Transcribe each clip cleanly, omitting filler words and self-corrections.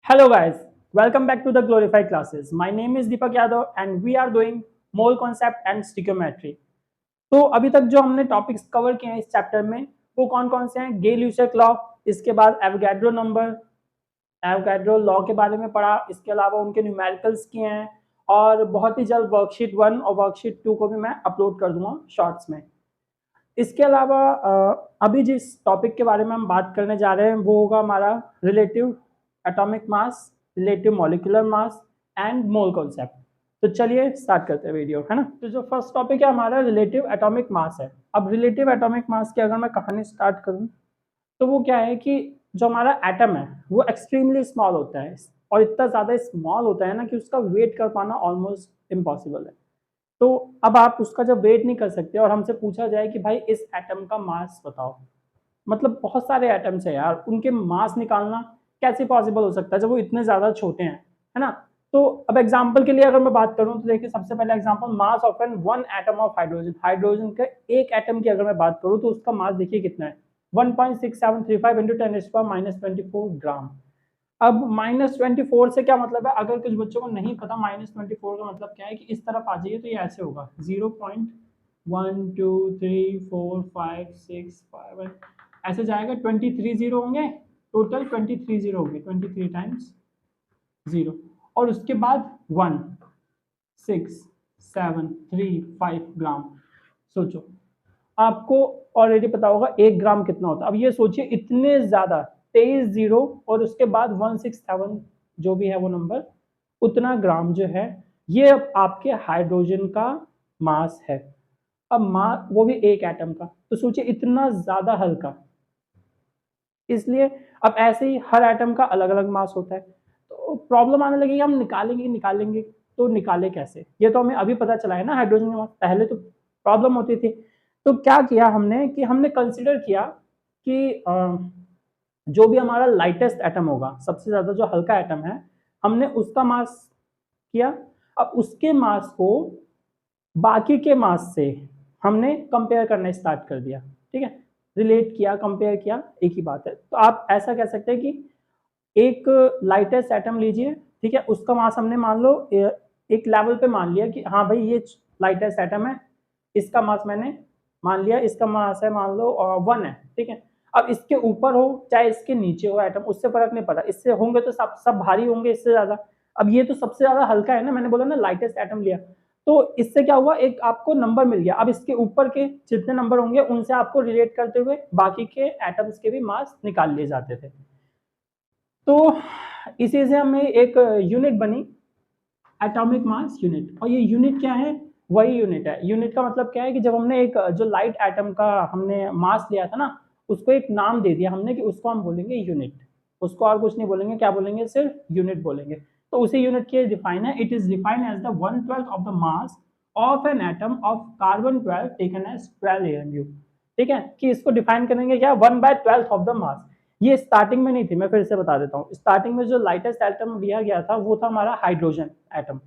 Hello guys, welcome back to the Glorified classes. My name is Deepak Yadav and we are doing mole concept and stoichiometry. तो अभी तक जो हमने topics cover किए हैं इस चैप्टर में वो कौन कौन से हैं? गेल-यूसक लॉ, इसके बाद एवोगाड्रो नंबर, एवोगाड्रो लॉ के बारे में पढ़ा, इसके अलावा उनके न्यूमेरिकल्स किए हैं और बहुत ही जल्द वर्कशीट 1 और वर्कशीट 2 को भी मैं अपलोड कर दूंगा शॉर्ट्स में। इसके अलावा अभी जिस टॉपिक के बारे में हम बात करने जा रहे हैं वो होगा हमारा relative atomic mass, relative molecular mass and mole concept. तो चलिए स्टार्ट करते हैं वीडियो, है ना। तो जो फर्स्ट टॉपिक है हमारा रिलेटिव एटॉमिक मास है। अब रिलेटिव एटॉमिक मास की अगर मैं कहानी स्टार्ट करूं तो वो क्या है कि जो हमारा एटम है वो एक्सट्रीमली स्मॉल होता है और इतना ज़्यादा स्मॉल होता है ना कि उसका वेट कर पाना ऑलमोस्ट इम्पॉसिबल है। तो अब आप उसका जब वेट नहीं कर सकते और हमसे पूछा जाए कि भाई इस एटम का मास बताओ, मतलब बहुत सारे एटम्स है यार, उनके मास निकालना कैसे पॉसिबल हो सकता है जब वो इतने ज़्यादा छोटे हैं, है ना। तो अब एग्जांपल के लिए अगर मैं बात करूं तो देखिए सबसे पहले example mass of an one atom of hydrogen. Hydrogen के एक एटम की अगर मैं बात करूं तो उसका मास देखिए कितना है, 1.6735 इंटू 10⁻⁻⁴ ग्राम। अब -24 से क्या मतलब है, अगर कुछ बच्चों को नहीं पता -24 का मतलब क्या है कि इस तरफ आ जाइए तो ये ऐसे होगा 0.1 2 3 4 5 6 7 ऐसे जाएगा, 23 जीरो होंगे टोटल, 23 जीरो होंगे, 23 टाइम्स 0 और उसके बाद 1 6 7 3 5 ग्राम। सोचो, आपको ऑलरेडी पता होगा 1 ग्राम कितना होता है। अब ये सोचिए इतने ज्यादा 23 जीरो और उसके बाद 167 जो भी है वो नंबर, उतना ग्राम जो है ये अब आपके हाइड्रोजन का मास है। अब मास वो भी एक एटम का, तो सोचिए इतना ज्यादा हल्का। इसलिए अब ऐसे ही हर एटम का अलग अलग मास होता है। तो प्रॉब्लम आने लगेगी हम निकालेंगे तो निकाले कैसे, ये तो हमें अभी पता चला है ना हाइड्रोजन का मास, पहले तो प्रॉब्लम होती थी। तो क्या किया हमने कि हमने कंसिडर किया कि जो भी हमारा लाइटेस्ट एटम होगा, सबसे ज्यादा जो हल्का एटम है, हमने उसका मास किया। अब उसके मास को बाकी के मास से हमने कंपेयर करना स्टार्ट कर दिया, ठीक है, रिलेट किया, कंपेयर किया, एक ही बात है। तो आप ऐसा कह सकते हैं कि एक लाइटेस्ट एटम लीजिए, ठीक है, उसका मास हमने मान लो एक लेवल पे मान लिया कि हाँ भाई ये लाइटेस्ट एटम है, इसका मास मैंने मान लिया, इसका मास है मान लो 1 है, ठीक है। अब इसके ऊपर हो चाहे इसके नीचे हो एटम, उससे फर्क नहीं पड़ा, इससे होंगे तो सब भारी होंगे इससे ज्यादा। अब ये तो सबसे ज्यादा हल्का है ना, मैंने बोला ना लाइटेस्ट एटम लिया, तो इससे क्या हुआ, एक आपको नंबर मिल गया। अब इसके ऊपर के जितने नंबर होंगे उनसे आपको रिलेट करते हुए बाकी के एटम्स के भी मास निकाल लिए जाते थे। तो इसी से हमें एक यूनिट बनी एटॉमिक मास यूनिट, और ये यूनिट क्या है, वही यूनिट है। यूनिट का मतलब क्या है कि जब हमने एक जो लाइट एटम का हमने मास लिया था ना, उसको एक नाम दे दिया हमने कि उसको हम बोलेंगे यूनिट, उसको और कुछ नहीं बोलेंगे, क्या बोलेंगे, सिर्फ यूनिट बोलेंगे। तो उसी यूनिट की डिफाइन है, it is defined as the 1/12 of the mass of an atom of carbon 12 taken as 12 AMU। ठीक है, कि इसको डिफाइन करेंगे क्या, 1/12 ऑफ द मास। ये स्टार्टिंग में नहीं थी, मैं फिर से बता देता हूँ। स्टार्टिंग में जो लाइटेस्ट एटम लिया गया था वो था हमारा हाइड्रोजन एटम।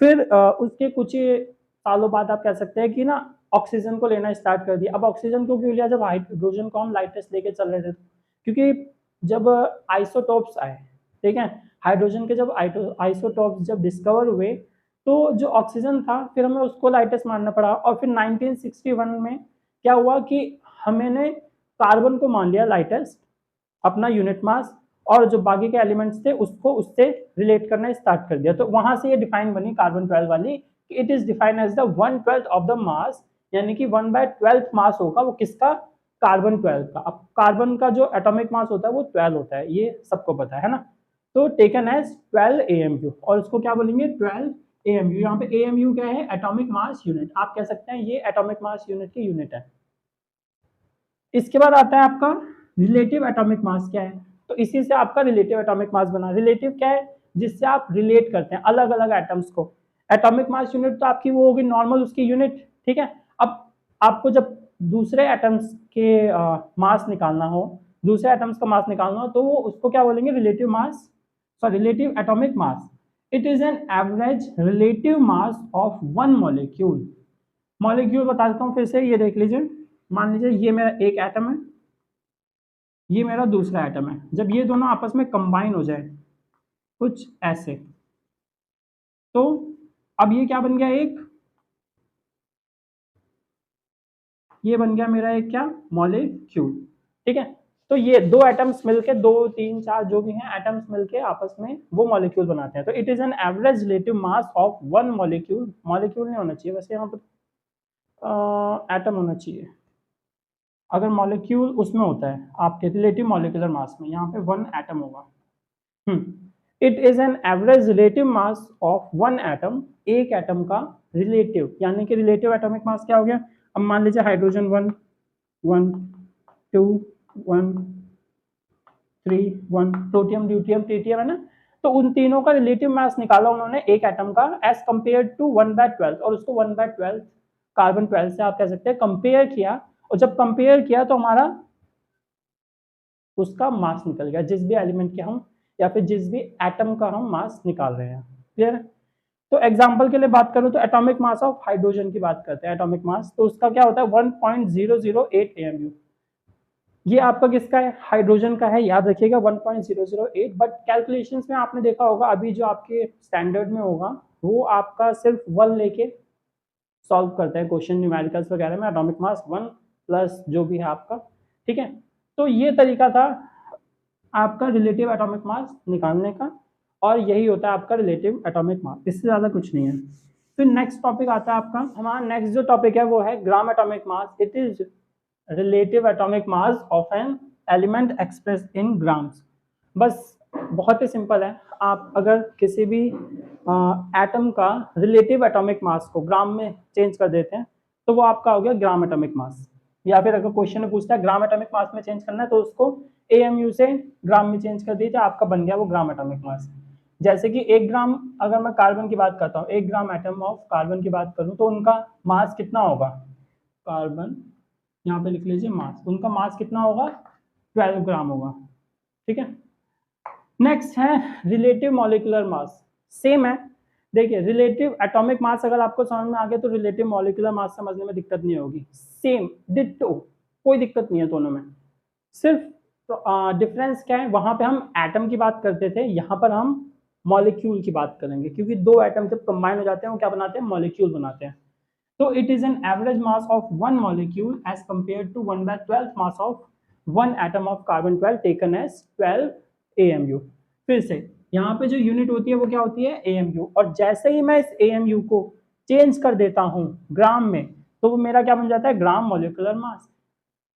फिर उसके कुछ सालों बाद आप कह सकते हैं कि ना ऑक्सीजन को लेना स्टार्ट कर दिया। अब ऑक्सीजन को क्यों लिया, जब हाइड्रोजन को हम लाइटेस्ट लेके चल रहे थे, क्योंकि जब आइसोटोप्स आए, ठीक है, हाइड्रोजन के जब आइसोटोप्स जब डिस्कवर हुए तो जो ऑक्सीजन था फिर हमें उसको लाइटेस्ट मानना पड़ा। और फिर 1961 में क्या हुआ कि हमने कार्बन को मान लिया लाइटेस्ट अपना यूनिट मास, और जो बाकी के एलिमेंट्स थे उसको उससे रिलेट करना स्टार्ट कर दिया। तो वहां से ये डिफाइन बनी कार्बन 12 वाली कि it is defined as the 1/12 of the mass, यानी कि 1/12 मास होगा वो किसका, कार्बन 12 का। अब कार्बन का जो एटॉमिक मास होता है वो 12 होता है, ये सबको पता है ना। तो टेकन एज 12 AMU, और इसको क्या बोलेंगे, 12 AMU। यहाँ पे AMU क्या है, एटॉमिक मास यूनिट, आप कह सकते हैं ये एटॉमिक मास यूनिट की यूनिट है। इसके बाद आता है आपका रिलेटिव एटॉमिक मास क्या है। तो इसी से आपका रिलेटिव एटॉमिक मास बना। रिलेटिव क्या है, जिससे आप रिलेट करते हैं अलग अलग एटम्स को। एटॉमिक मास यूनिट तो आपकी वो होगी नॉर्मल उसकी यूनिट, ठीक है। अब आपको जब दूसरे एटम्स के मास निकालना हो, दूसरे एटम्स का मास निकालना हो, तो वो उसको क्या बोलेंगे, relative mass, sorry relative atomic mass. It is an average relative mass of one molecule. Molecule बता देता हूँ फिर से, ये देख लीजिए। मान लीजिए ये मेरा एक एटम है, ये मेरा दूसरा एटम है। जब ये दोनों आपस में कंबाइन हो जाए, कुछ ऐसे। तो अब ये क्या बन गया, एक ये बन गया मेरा एक क्या, मॉलिक्यूल। ठीक है, तो ये दो एटम्स मिलके, 2 3 4 जो भी हैं एटम्स मिलके आपस में वो मॉलिक्यूल बनाते हैं। तो it is an average relative mass of one molecule, molecule नहीं होना चाहिए वैसे, यहाँ पर एटम होना चाहिए। अगर मॉलिक्यूल उसमें होता है आपके रिलेटिव मॉलिक्यूलर मास में, यहाँ पे 1 एटम होगा। It is an average relative mass of 1 atom, एक एटम का रिलेटिव, यानी कि रिलेटिव एटॉमिक मास क्या हो गया। अब मान लीजिए हाइड्रोजन 1 1 2 1 3 1, प्रोटियम ड्यूटियम ट्रिटियम है ना, तो उन तीनों का रिलेटिव मास निकाला उन्होंने एक एटम का एज कंपेयर टू 1/12, और उसको 1/12 कार्बन 12 से आप कह सकते हैं कंपेयर किया, और जब कंपेयर किया तो हमारा उसका मास निकल गया, जिस भी एलिमेंट के हम या फिर जिस भी एटम का हम मास निकाल रहे हैं। क्लियर है। तो एग्जांपल के लिए बात करूं तो एटॉमिक मास ऑफ हाइड्रोजन की बात करते हैं, एटॉमिक मास, तो उसका क्या होता है 1.008 AMU। ये आपका किसका है, हाइड्रोजन का है, याद रखिएगा 1.008। बट कैलकुलेशंस में आपने देखा होगा अभी जो आपके स्टैंडर्ड में होगा वो आपका सिर्फ 1 लेके सॉल्व करते हैं क्वेश्चन न्यूमेरिकल्स वगैरह में, एटॉमिक मास 1 प्लस जो भी है आपका। ठीक है, तो ये तरीका था आपका रिलेटिव एटॉमिक मास निकालने का, और यही होता है आपका रिलेटिव एटॉमिक मास, इससे ज़्यादा कुछ नहीं है। फिर नेक्स्ट टॉपिक आता है आपका, हमारा नेक्स्ट जो टॉपिक है वो है gram atomic mass. It is relative atomic mass of an element express in grams. बस बहुत ही सिंपल है, आप अगर किसी भी एटम का रिलेटिव एटॉमिक मास को ग्राम में चेंज कर देते हैं तो वो आपका हो गया ग्राम एटॉमिक मास। या फिर अगर क्वेश्चन में पूछता है ग्राम एटॉमिक मास में चेंज करना है तो उसको AMU से ग्राम में चेंज कर दीजिए, आपका बन गया वो ग्राम एटॉमिक मास। जैसे कि 1 ग्राम, अगर मैं कार्बन की बात करता हूँ, 1 ग्राम एटम ऑफ कार्बन की बात करूँ तो उनका मास कितना होगा, कार्बन यहाँ पे लिख लीजिए मास, उनका मास कितना होगा 12 ग्राम होगा। ठीक है, नेक्स्ट है रिलेटिव मॉलिक्यूलर मास, सेम है। देखिए रिलेटिव एटॉमिक मास अगर आपको समझ में आ गया तो रिलेटिव मॉलिक्यूलर मास समझने में दिक्कत नहीं होगी, सेम डिट्टो, कोई दिक्कत नहीं है दोनों में। सिर्फ डिफरेंस क्या है, वहां पे हम एटम की बात करते थे, यहाँ पर हम मॉलिक्यूल की बात करेंगे, क्योंकि दो एटम जब कंबाइन हो जाते हैं वो क्या बनाते हैं, मॉलिक्यूल बनाते हैं। तो it is an average mass of one molecule as compare to 1/12 mass of one atom of carbon 12 taken as 12 AMU। फिर से यहाँ पे जो यूनिट होती है वो क्या होती है, AMU, और जैसे ही मैं इस AMU को चेंज कर देता हूँ ग्राम में तो वो मेरा क्या बन जाता है, ग्राम मॉलिक्यूलर मास।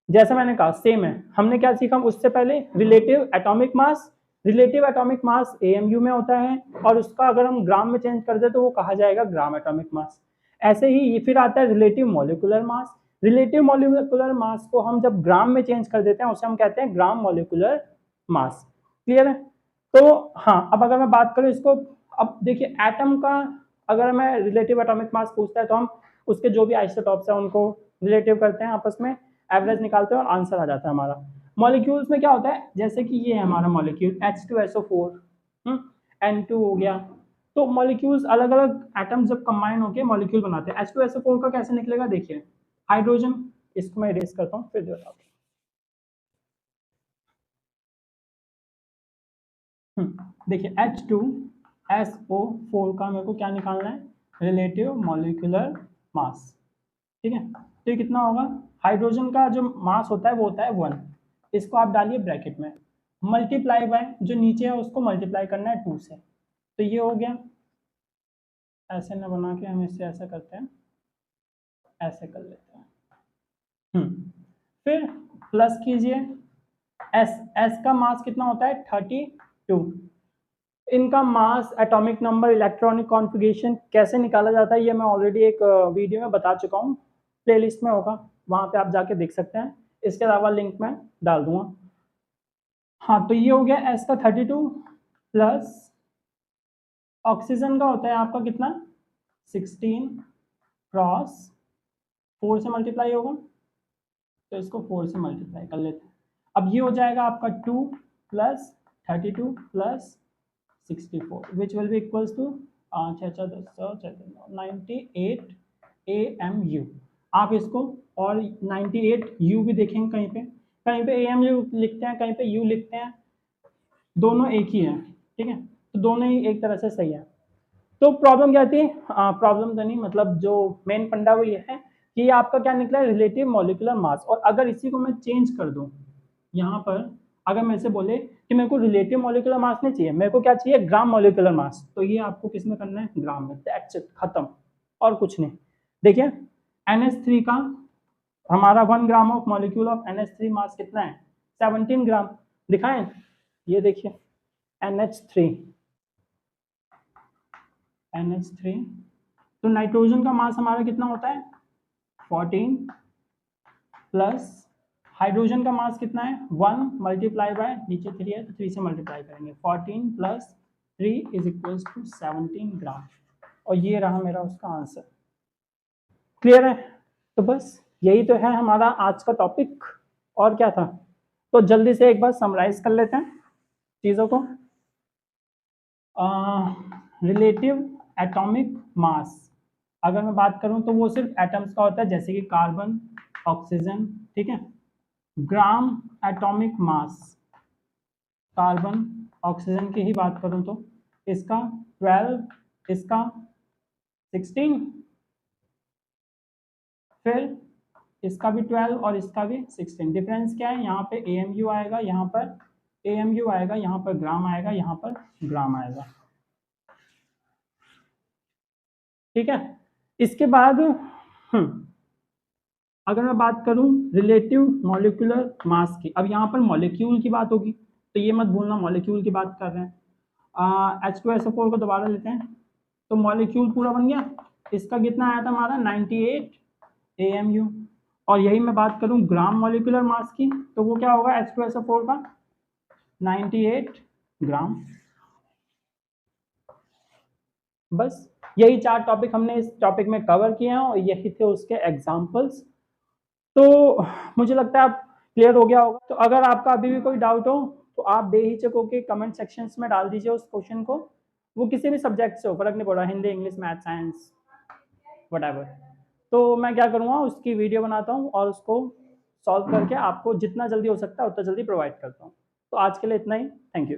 जैसा मैंने कहा सेम है, हमने क्या सीखा उससे पहले, relative atomic mass, relative atomic mass AMU में होता है, और उसका अगर हम ग्राम में चेंज कर दे तो वो कहा जाएगा ग्राम एटॉमिक मास। ऐसे ही ये फिर आता है relative molecular mass, relative molecular mass को हम जब ग्राम में चेंज कर देते हैं उसे हम कहते हैं ग्राम मॉलिक्यूलर मास। क्लियर है। तो हाँ, अब अगर मैं बात करूँ इसको, अब देखिए एटम का अगर मैं रिलेटिव एटॉमिक मास पूछता है तो हम उसके जो भी आइसोटॉप्स हैं उनको रिलेटिव करते हैं आपस में, एवरेज निकालते हैं और आंसर आ जाता है हमारा। मॉलिक्यूल्स में क्या होता है, जैसे कि ये है हमारा मॉलिक्यूल H2SO4, N2 हो गया, तो मॉलिक्यूल्स अलग अलग एटम्स जब कंबाइन होकर मॉलिक्यूल बनाते हैं। H2SO4 का कैसे निकलेगा, देखिए हाइड्रोजन, इसको मैं इरेज करता हूँ फिर बताता हूँ। देखिए H2SO4 का मेरे को क्या निकालना है, रिलेटिव मॉलिक्यूलर मास। ठीक है, तो ये कितना होगा, हाइड्रोजन का जो मास होता है वो होता है 1, इसको आप डालिए ब्रैकेट में, मल्टीप्लाई बाय जो नीचे है उसको मल्टीप्लाई करना है 2 से, तो ये हो गया। ऐसे न बना के हम इससे ऐसा करते हैं, ऐसे कर लेते हैं। फिर प्लस कीजिए, एस का मास कितना होता है 32। इनका मास, एटॉमिक नंबर, इलेक्ट्रॉनिक कॉन्फ़िगरेशन कैसे निकाला जाता है ये मैं ऑलरेडी एक वीडियो में बता चुका हूँ, प्लेलिस्ट में होगा, वहाँ पे आप जाके देख सकते हैं, इसके अलावा लिंक मैं डाल दूंगा। हाँ, तो ये हो गया एस का 32 प्लस ऑक्सीजन का होता है आपका कितना 16 क्रॉस 4 से मल्टीप्लाई होगा, तो इसको 4 से मल्टीप्लाई कर लेते हैं। अब ये हो जाएगा आपका 2 plus 32 plus 64 which will be equals to 98 AMU। आप इसको और 98 U भी देखेंगे, कहीं पे AMU लिखते हैं, कहीं पे U लिखते हैं, दोनों एक ही है। ठीक है, तो दोनों ही एक तरह से सही है। तो प्रॉब्लम क्या थी, प्रॉब्लम तो नहीं, मतलब जो मेन फंडा वो ये है कि ये आपका क्या निकला है, रिलेटिव मॉलिक्यूलर मास। और अगर इसी को मैं चेंज कर दूं यहाँ पर, अगर मेरे से बोले कि मेरे को रिलेटिव मॉलिक्यूलर मास नहीं चाहिए, मेरे को क्या चाहिए, ग्राम मॉलिक्यूलर मास, तो ये आपको किस में करना है, ग्राम में, दैट्स इट, खत्म, और कुछ नहीं। देखिए NH3 का हमारा 1 gram of molecule of NH3 मास कितना है, 17 ग्राम। दिखाएं, ये देखिए NH3, तो नाइट्रोजन का मास हमारा कितना होता है 14, प्लस हाइड्रोजन का मास कितना है 1 मल्टीप्लाई बाय, नीचे 3 है तो 3 से मल्टीप्लाई करेंगे, 14 प्लस 3 इज इक्वल्स टू 17 ग्राम। और ये रहा मेरा उसका आंसर। क्लियर है? तो बस यही तो है हमारा आज का टॉपिक, और क्या था। तो जल्दी से एक बार समराइज कर लेते हैं चीज़ों को। रिलेटिव एटॉमिक मास, अगर मैं बात करूं तो वो सिर्फ एटम्स का होता है, जैसे कि कार्बन, ऑक्सीजन, ठीक है। Gram atomic mass, carbon oxygen की ही बात करूं तो इसका 12, इसका 16, फिर इसका भी 12 और इसका भी 16। डिफरेंस क्या है, यहाँ पे AMU आएगा, यहाँ पर AMU आएगा, यहाँ पर ग्राम आएगा, यहाँ पर ग्राम आएगा, ठीक है। इसके बाद अगर मैं बात करूं रिलेटिव मॉलिक्यूलर मास की, अब यहाँ पर मॉलिक्यूल की बात होगी, तो ये मत भूलना मॉलिक्यूल की बात कर रहे हैं। H2SO4 को दोबारा लेते हैं, तो मॉलिक्यूल पूरा बन गया। इसका कितना आया था हमारा 98 AMU। और यही मैं बात करूं ग्राम मॉलिक्यूलर मास की, तो वो क्या होगा H2SO4 का 98 ग्राम। बस यही 4 टॉपिक हमने इस टॉपिक में कवर किए हैं और यही थे उसके एग्जाम्पल्स। तो मुझे लगता है आप क्लियर हो गया होगा। तो अगर आपका अभी भी कोई डाउट हो तो आप बेहिचक होकर कमेंट सेक्शंस में डाल दीजिए उस क्वेश्चन को, वो किसी भी सब्जेक्ट से हो, फर्क नहीं पड़ रहा, Hindi, English, math, science, whatever. तो मैं क्या करूँगा, उसकी वीडियो बनाता हूँ और उसको सॉल्व करके आपको जितना जल्दी हो सकता है उतना जल्दी प्रोवाइड करता हूँ। तो आज के लिए इतना ही, थैंक यू।